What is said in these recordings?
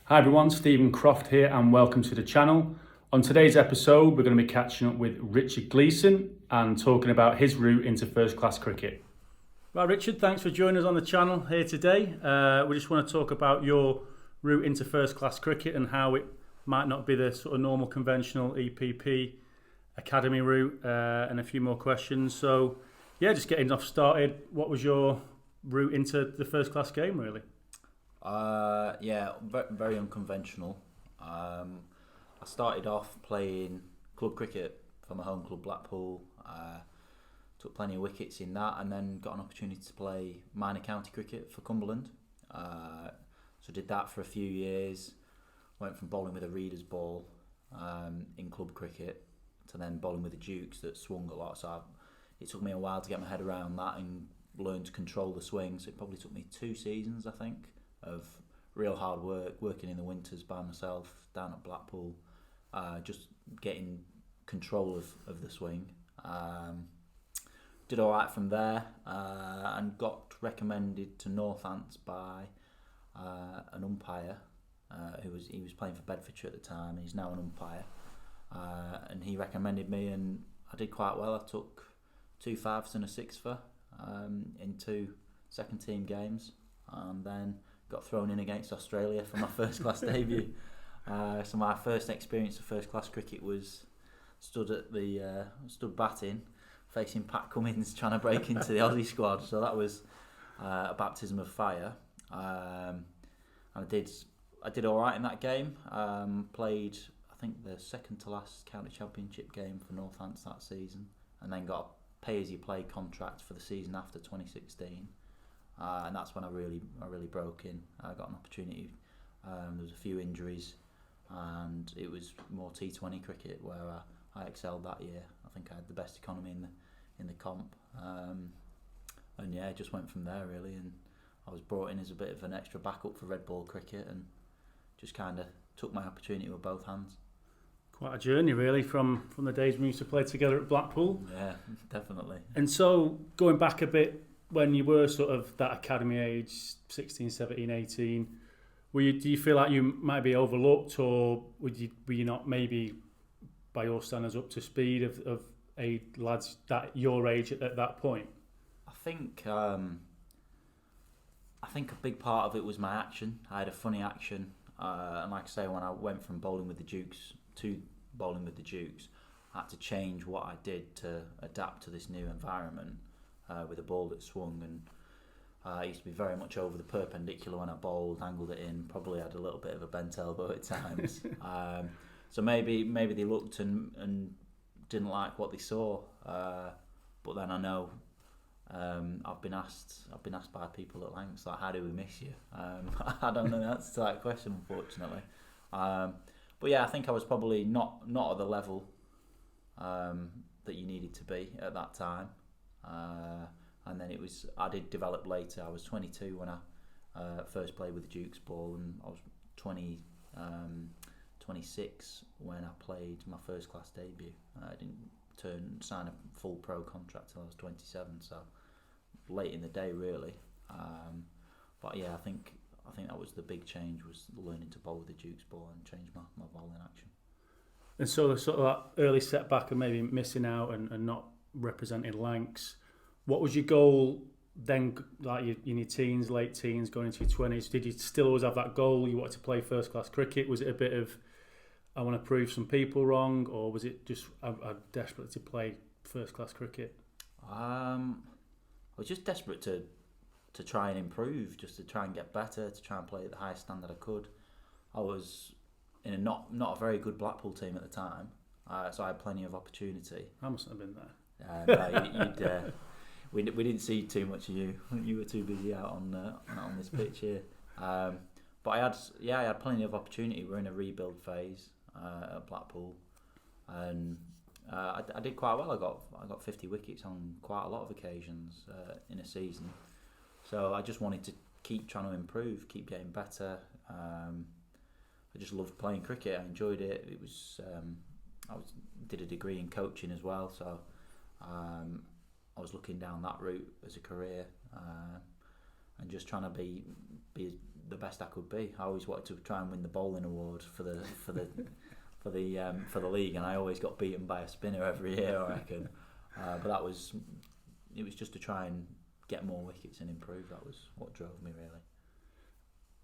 Hi everyone, Stephen Croft here and welcome to the channel. On today's episode, we're going to be catching up with Richard Gleeson and talking about his route into first class cricket. Right, Richard, thanks for joining us on the channel here today. We just want to talk about your route into first class cricket and how it might not be the sort of normal conventional EPP academy route and a few more questions. So yeah, just getting off started, what was your route into the first class game really? Very unconventional. I started off playing club cricket for my home club Blackpool. Took plenty of wickets in that, and then got an opportunity to play minor county cricket for Cumberland. So did that for a few years. Went from bowling with a reader's ball in club cricket to then bowling with the Dukes that swung a lot. It took me a while to get my head around that and learn to control the swing. So it probably took me 2 seasons, I think, of real hard work, working in the winters by myself down at Blackpool, just getting control of the swing. Did all right from there, and got recommended to Northants by an umpire he was playing for Bedfordshire at the time, and he's now an umpire. And he recommended me, and I did quite well. I took 2 5s and a 6 for in 2 second team games, and then got thrown in against Australia for my first class debut. So my first experience of first class cricket was stood batting, facing Pat Cummins trying to break into the Aussie squad. So that was a baptism of fire. And I did all right in that game. Played, I think, the second to last county championship game for Northants that season, and then got a pay as you play contract for the season after 2016. And that's when I really broke in. I got an opportunity. There was a few injuries, and it was more T20 cricket where I excelled that year. I think I had the best economy in the comp, and yeah, it just went from there really. And I was brought in as a bit of an extra backup for red ball cricket, and just kind of took my opportunity with both hands. Quite a journey really from the days we used to play together at Blackpool. Yeah, definitely. And so going back a bit, when you were sort of that academy age, 16, 17, 18, do you feel like you might be overlooked, or were you not maybe by your standards up to speed of lads that your age at that point? I think a big part of it was my action. I had a funny action, and like I say, when I went from bowling with the Dukes to bowling with the Dukes, I had to change what I did to adapt to this new environment. With a ball that swung, and I used to be very much over the perpendicular when I bowled, angled it in, probably had a little bit of a bent elbow at times. So maybe they looked and didn't like what they saw, but then I know I've been asked by people at lengths like, how do we miss you? I don't know the answer to that question, unfortunately. But yeah, I think I was probably not at the level that you needed to be at that time. And then I did develop later. I was 22 when I first played with the Duke's ball, and I was 26 when I played my first class debut. I didn't sign a full pro contract till I was 27, so late in the day really. But yeah, I think that was the big change, was learning to bowl with the Duke's ball and change my bowling action. And so the sort of that early setback and maybe missing out and not representing Lancs, what was your goal then, like in your teens, late teens, going into your 20s? Did you still always have that goal, you wanted to play first class cricket? Was it a bit of, I want to prove some people wrong, or was it just I'm desperate to play first class cricket? I was just desperate to try and improve, just to try and get better, to try and play at the highest standard I could. I was in a not a very good Blackpool team at the time, so I had plenty of opportunity. I mustn't have been there. We didn't see too much of you. You were too busy out on this pitch here. But I had plenty of opportunity. We're in a rebuild phase at Blackpool, and I did quite well. I got 50 wickets on quite a lot of occasions in a season. So I just wanted to keep trying to improve, keep getting better. I just loved playing cricket. I enjoyed it. It was did a degree in coaching as well, so I was looking down that route as a career. and just trying to be the best I could be. I always wanted to try and win the bowling award for the league, and I always got beaten by a spinner every year, I reckon. But it was just to try and get more wickets and improve. That was what drove me, really.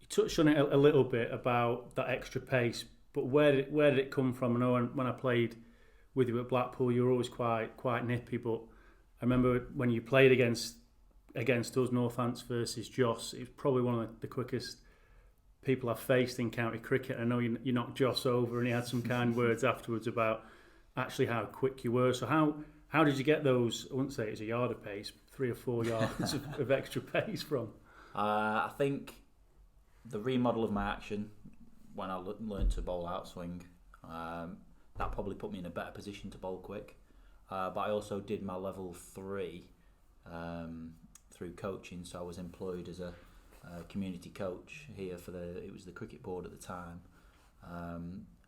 You touched on it a little bit about that extra pace, but where did it come from? I know when I played with you at Blackpool, you were always quite nippy, but I remember when you played against us, Northants versus Joss, it was probably one of the quickest people I've faced in county cricket. I know you knocked Joss over, and he had some kind words afterwards about actually how quick you were. So how did you get those, I wouldn't say it's a yard of pace, 3 or 4 yards of extra pace from? I think the remodel of my action, when I learned to bowl outswing, that probably put me in a better position to bowl quick. But I also did my level 3 through coaching, so I was employed as a community coach here it was the cricket board at the time.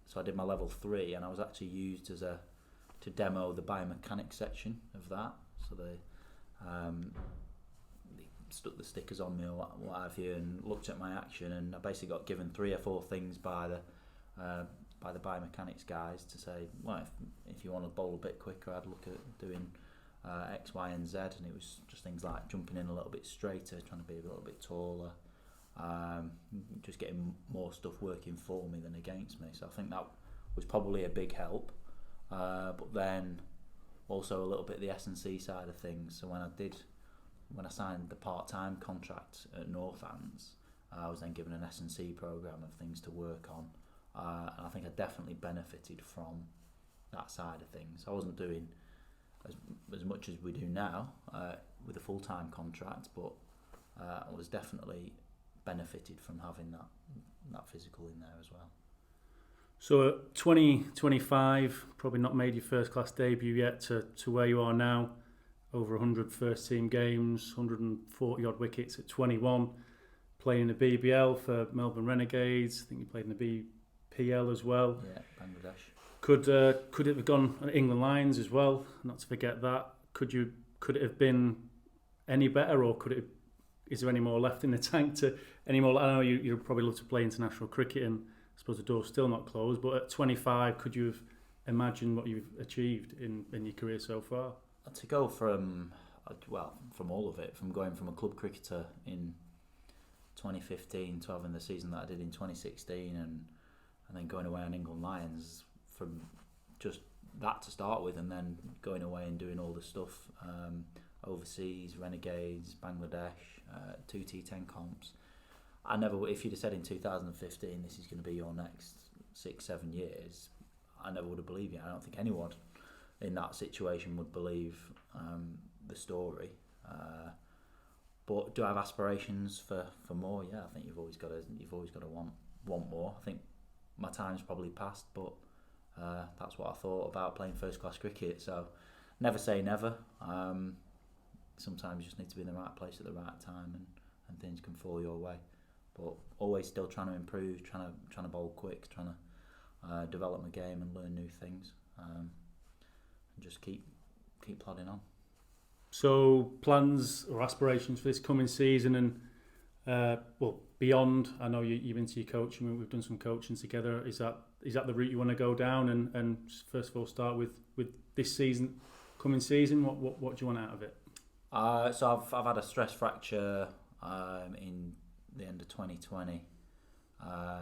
So I did my level 3, and I was actually used to demo the biomechanics section of that. So they stuck the stickers on me or what have you, and looked at my action, and I basically got given 3 or 4 things by the biomechanics guys to say, well, if you want to bowl a bit quicker, I'd look at doing X, Y and Z, and it was just things like jumping in a little bit straighter, trying to be a little bit taller, just getting more stuff working for me than against me. So I think that was probably a big help. But then also a little bit the S&C side of things. So when I signed the part-time contract at Northants, I was then given an S&C program of things to work on, and I think I definitely benefited from that side of things. I wasn't doing as much as we do now with a full-time contract, but I was definitely benefited from having that physical in there as well. So at 25, probably not made your first class debut yet to where you are now, over 100 first team games, 140 odd wickets at 21, playing in the BBL for Melbourne Renegades. I think you played in the BPL as well. Yeah, Bangladesh. Could it have gone on England Lions as well? Not to forget that. Could it have been any better, or is there any more left in the tank to any more? I know you'd probably love to play international cricket, and I suppose the door's still not closed. But at 25, could you have imagined what you've achieved in your career so far? To go from all of it, from going from a club cricketer in 2015 to having the season that I did in 2016, and then going away on England Lions, from just that to start with, and then going away and doing all the stuff overseas, Renegades, Bangladesh, 2 T10 comps. If you'd have said in 2015 this is going to be your next 6-7 years, I never would have believed it. I don't think anyone in that situation would believe the story. But do I have aspirations for more? Yeah, I think you've always got to want more. I think my time's probably passed, but that's what I thought about playing first class cricket. So never say never. Sometimes you just need to be in the right place at the right time, and things can fall your way. But always still trying to improve, trying to bowl quick, trying to develop my game and learn new things, and just keep plodding on. So plans or aspirations for this coming season, and beyond? I know you've been to your coaching. We've done some coaching together. Is that the route you want to go down? And first of all, start with this coming season. What do you want out of it? So I've had a stress fracture in the end of 2020.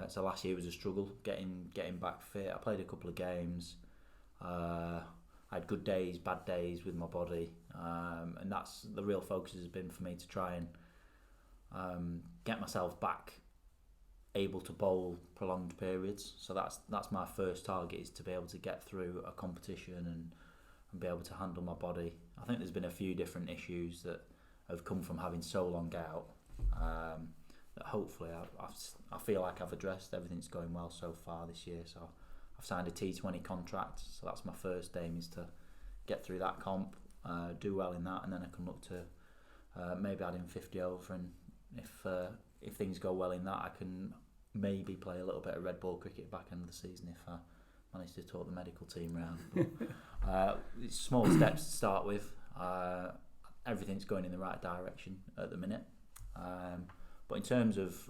So last year was a struggle getting back fit. I played a couple of games. I had good days, bad days with my body, and that's the real focus has been for me to try and get myself back able to bowl prolonged periods. So that's my first target, is to be able to get through a competition and be able to handle my body. I think there's been a few different issues that have come from having so long out, that hopefully I feel like I've addressed. Everything's going well so far this year. So I've signed a T20 contract, so that's my first aim, is to get through that comp, do well in that, and then I can look to maybe add in 50 over, and if things go well in that, I can maybe play a little bit of red ball cricket back end of the season if I manage to talk the medical team round. But it's small steps to start with. Everything's going in the right direction at the minute, But in terms of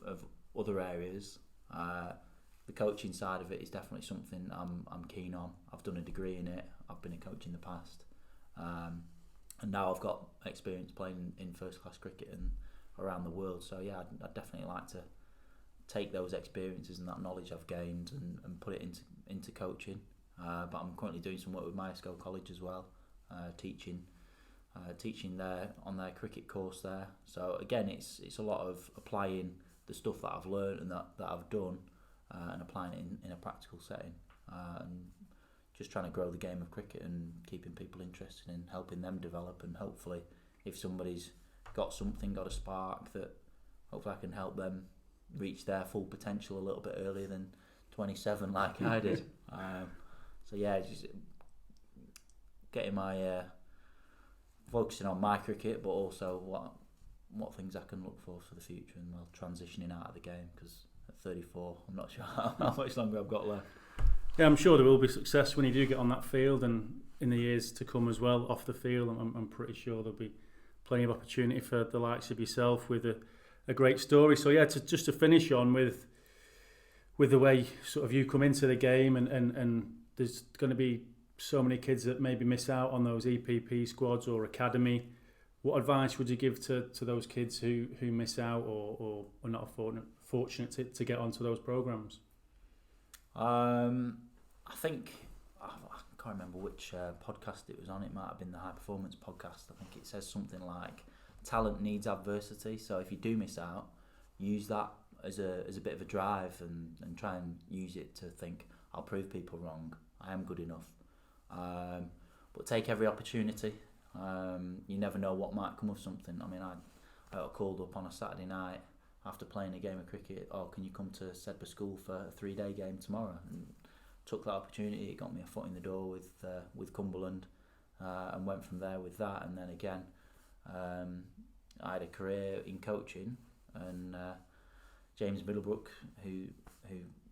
other areas, the coaching side of it is definitely something I'm keen on. I've done a degree in it. I've been a coach in the past, and now I've got experience playing in first class cricket and around the world. So yeah, I'd definitely like to take those experiences and that knowledge I've gained and put it into coaching. But I'm currently doing some work with Myerscough College as well, teaching there on their cricket course there. So again, it's a lot of applying the stuff that I've learned and that I've done, and applying it in a practical setting, and just trying to grow the game of cricket and keeping people interested in helping them develop. And hopefully, if somebody's got a spark, that hopefully I can help them reach their full potential a little bit earlier than 27 like I did. So yeah, just getting my focusing on my cricket, but also what things I can look for the future, and transitioning out of the game, because at 34 I'm not sure how much longer I've got left. Yeah, I'm sure there will be success when you do get on that field, and in the years to come as well off the field. I'm pretty sure there'll be plenty of opportunity for the likes of yourself with a great story. So yeah, just to finish on with the way sort of you come into the game, and there's going to be so many kids that maybe miss out on those EPP squads or academy. What advice would you give to those kids who miss out or are not fortunate to get onto those programs? I think I can't remember which podcast it was on. It might have been the High Performance podcast. I think it says something like talent needs adversity. So if you do miss out, use that as a bit of a drive, and try and use it to think, I'll prove people wrong. I am good enough. But take every opportunity. You never know what might come of something. I mean, I got called up on a Saturday night after playing a game of cricket. Oh, can you come to Sedbergh School for a 3-day game tomorrow? And took that opportunity. It got me a foot in the door with Cumberland, and went from there with that. And then again, I had a career in coaching, and James Middlebrook, who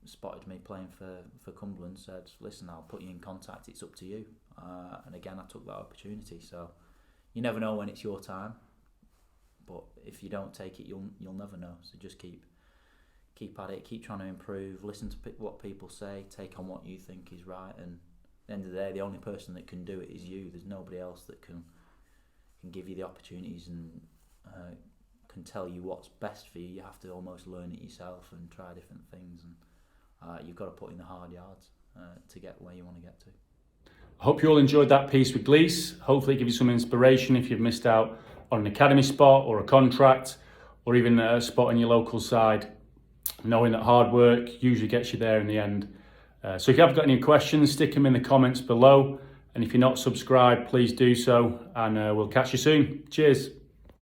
spotted me playing for Cumberland, said, listen, I'll put you in contact, it's up to you. And again, I took that opportunity. So you never know when it's your time, but if you don't take it, you'll never know. So just keep at it, keep trying to improve, listen to what people say, take on what you think is right. And at the end of the day, the only person that can do it is you. There's nobody else that can give you the opportunities and can tell you what's best for you. You have to almost learn it yourself and try different things, and you've got to put in the hard yards to get where you want to get to. I hope you all enjoyed that piece with Gleeson. Hopefully it gives you some inspiration if you've missed out on an academy spot or a contract, or even a spot in your local side, knowing that hard work usually gets you there in the end. So if you have got any questions, stick them in the comments below, and if you're not subscribed, please do so, and we'll catch you soon. Cheers.